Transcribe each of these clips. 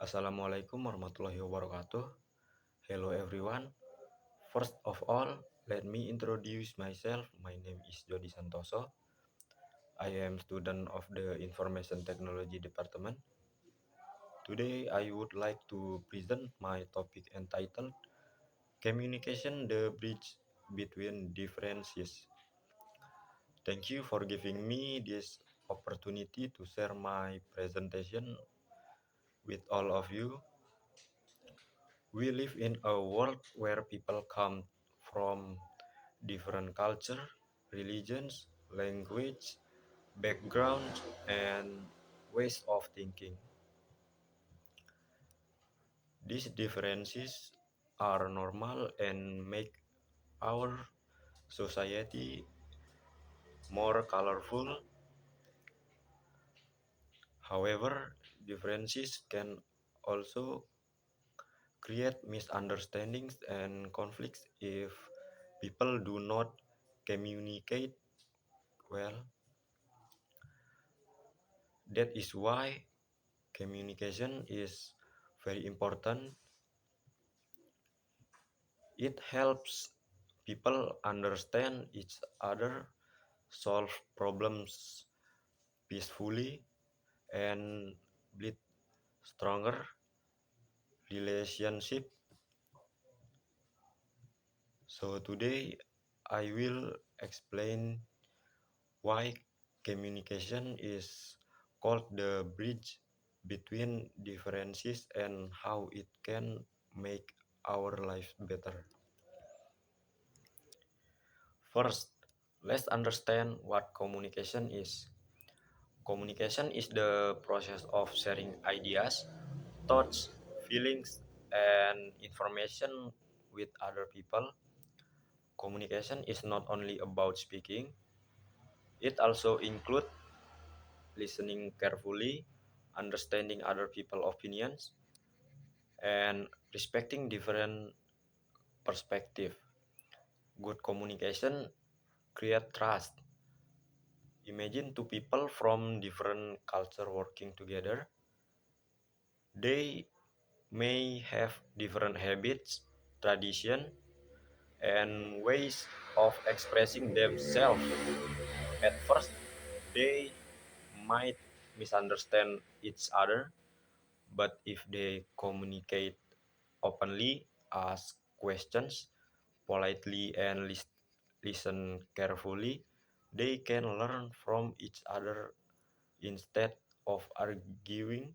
Assalamualaikum warahmatullahi wabarakatuh. Hello everyone. First of all, let me introduce myself. My name is Jody Santoso. I am student of the Information Technology Department. Today I would like to present my topic entitled Communication, the Bridge Between Differences. Thank you for giving me this opportunity to share my presentation with all of you. We live in a world where people come from different culture, religions, language, backgrounds, and ways of thinking. These differences are normal and make our society more colorful. However, differences can also create misunderstandings and conflicts if people do not communicate well. That is why communication is very important. It helps people understand each other, solve problems peacefully, and build stronger relationship. So today I will explain why communication is called the bridge between differences and how it can make our life better. First, let's understand what communication is. Communication is the process of sharing ideas, thoughts, feelings, and information with other people. Communication is not only about speaking, it also includes listening carefully, understanding other people's opinions, and respecting different perspectives. Good communication creates trust. Imagine two people from different culture working together. They may have different habits, tradition, and ways of expressing themselves. At first, they might misunderstand each other, but if they communicate openly, ask questions politely, and listen carefully, they can learn from each other instead of arguing.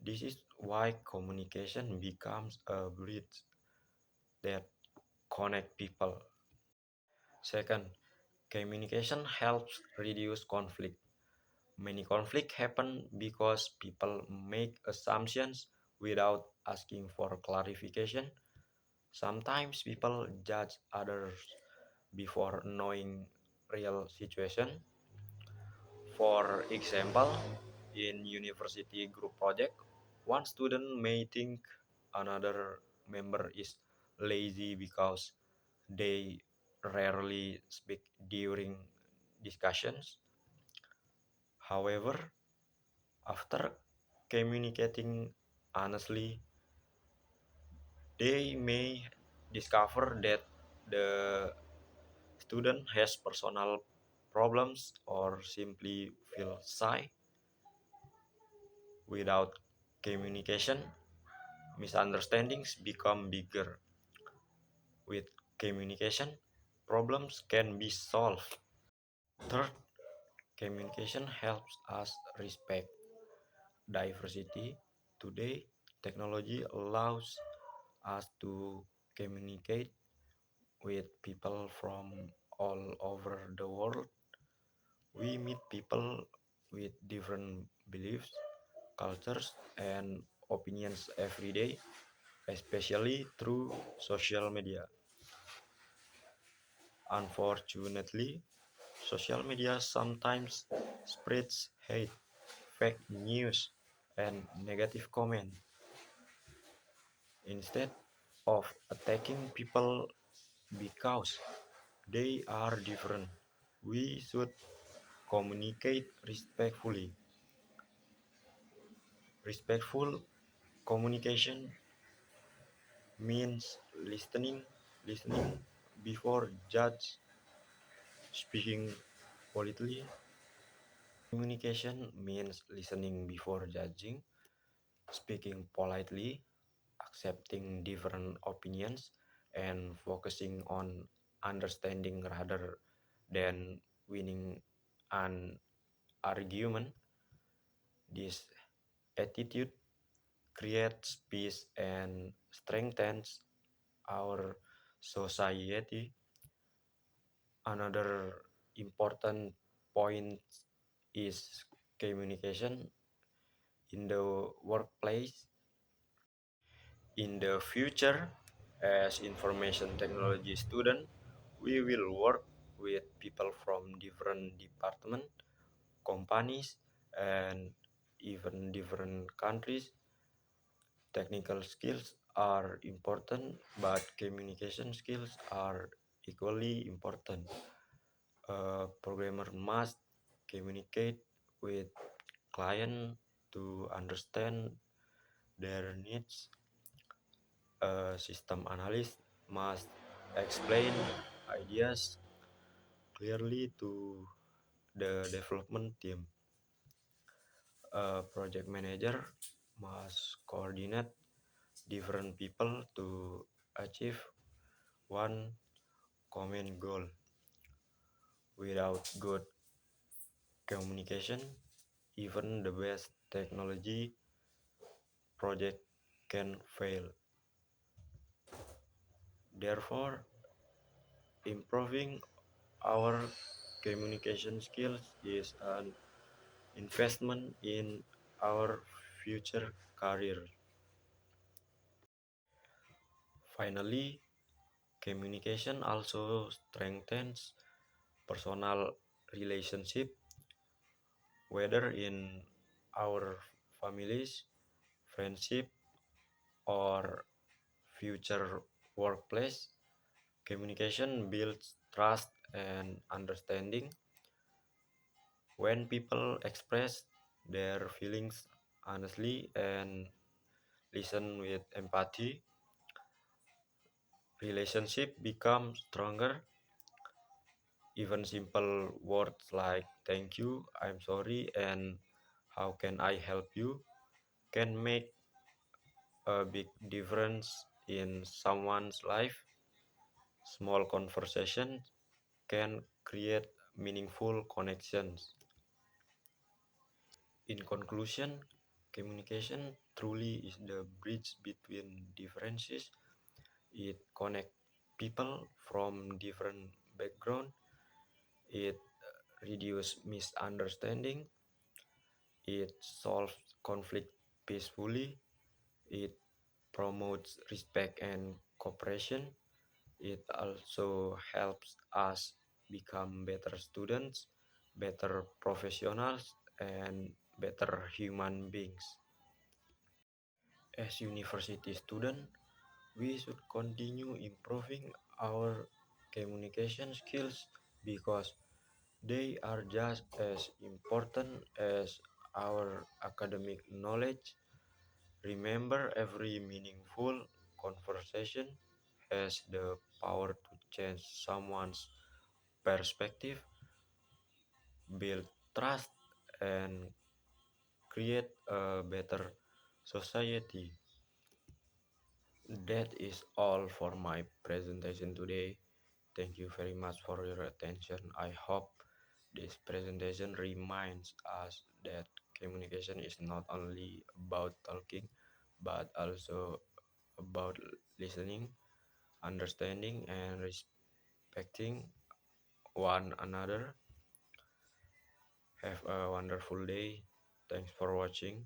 This is why communication becomes a bridge that connects people. Second, communication helps reduce conflict. Many conflicts happen because people make assumptions without asking for clarification. Sometimes people judge others before knowing real situation. For example, in university group project, one student may think another member is lazy because they rarely speak during discussions. However, after communicating honestly, they may discover that the student has personal problems or simply feel shy. Without communication, misunderstandings become bigger. With communication, problems can be solved. Third, communication helps us respect diversity. Today, technology allows us to communicate with people from all over the world. We meet people with different beliefs, cultures, and opinions every day, especially through social media. Unfortunately, social media sometimes spreads hate, fake news, and negative comment. Instead of attacking people because they are different, we should communicate respectfully. Respectful communication means listening before judge, speaking politely. Communication means listening before judging, speaking politely, accepting different opinions, and focusing on understanding rather than winning an argument. This attitude creates peace and strengthens our society. Another important point is communication in the workplace. In the future, as information technology student, we will work with people from different departments, companies, and even different countries. Technical skills are important, but communication skills are equally important. A programmer must communicate with client to understand their needs. A system analyst must explain ideas clearly to the development team. A project manager must coordinate different people to achieve one common goal. Without good communication, even the best technology project can fail. Therefore, improving our communication skills is an investment in our future career. Finally, communication also strengthens personal relationship, whether in our families, friendship, or future workplace. Communication builds trust and understanding. When people express their feelings honestly and listen with empathy, relationship become stronger. Even simple words like thank you, I'm sorry, and how can I help you can make a big difference in someone's life. Small conversations can create meaningful connections. In conclusion, communication truly is the bridge between differences. It connects people from different backgrounds. It reduces misunderstanding. It solves conflict peacefully. It promotes respect and cooperation. It also helps us become better students, better professionals, and better human beings. As university students, we should continue improving our communication skills because they are just as important as our academic knowledge. Remember, every meaningful conversation has the power to change someone's perspective, build trust, and create a better society. That is all for my presentation today. Thank you very much for your attention. I hope this presentation reminds us that communication is not only about talking, but also about listening, understanding, and respecting one another. Have a wonderful day. Thanks for watching.